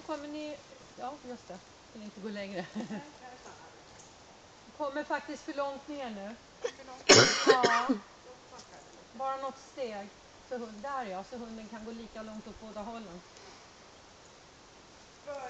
kommer ni... Ja, just det. Kan inte gå längre. Kommer faktiskt för långt ner nu. Ja. Bara något steg. Så där ja, så hunden kan gå lika långt åt båda hållen. Börja.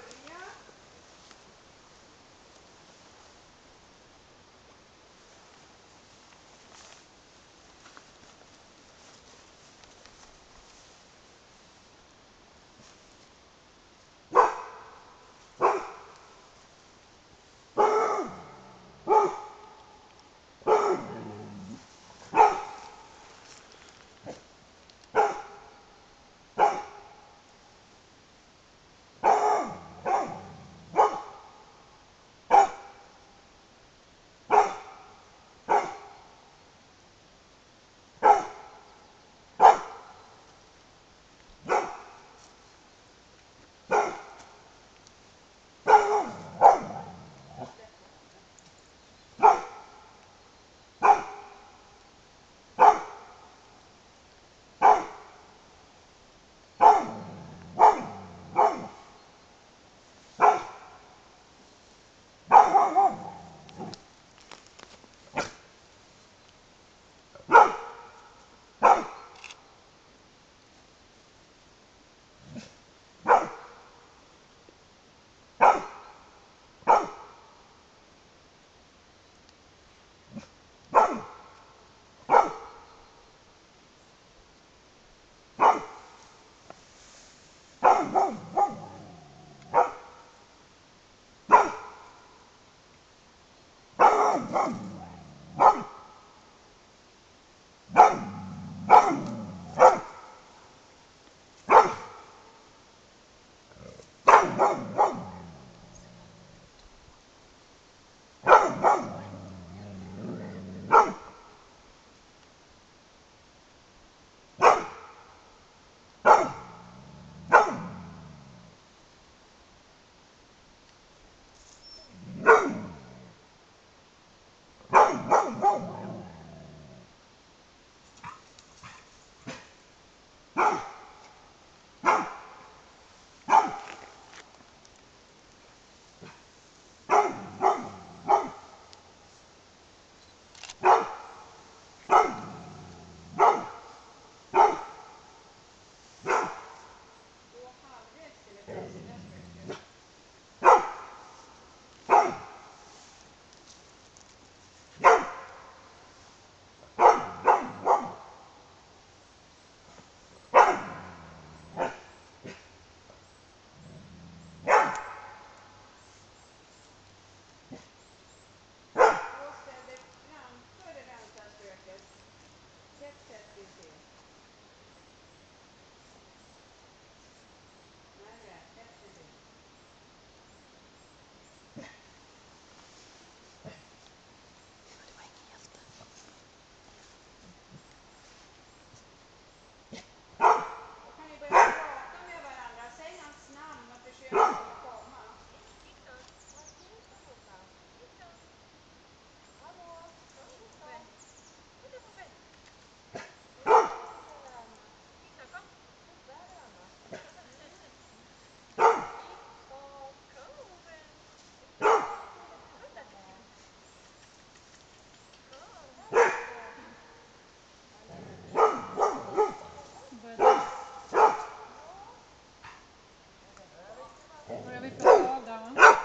Börjar vi prata av där va?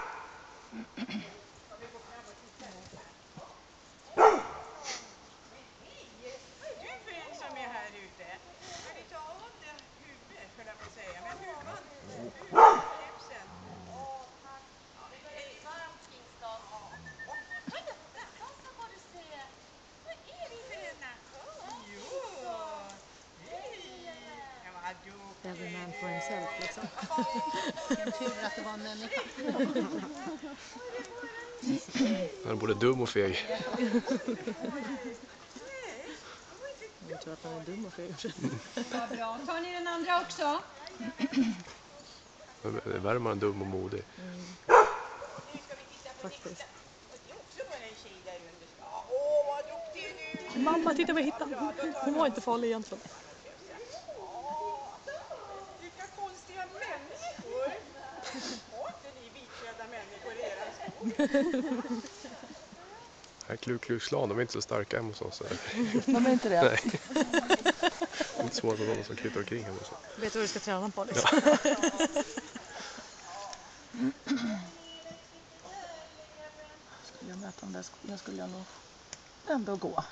Every man for himself liksom. Vilken tur att det var en människa. Han är både dum och feg. Jag tror att han är dum och feg. Vad bra. Tar ni den andra också? Det är värre man dum och modig. Faktiskt. Vad duktig du! Mamma, titta vad jag hittade. Hon var inte farlig egentligen. Vilka konstiga människor! Här Klu-Klu-slan, de är inte så starka hemma hos oss. De är inte det. Nej. Det är inte svårt med någon som kryddar omkring hemma hos oss. Vet du vad du ska träna på liksom? Ja. Skulle jag möta de där skorna skulle jag nog ändå gå.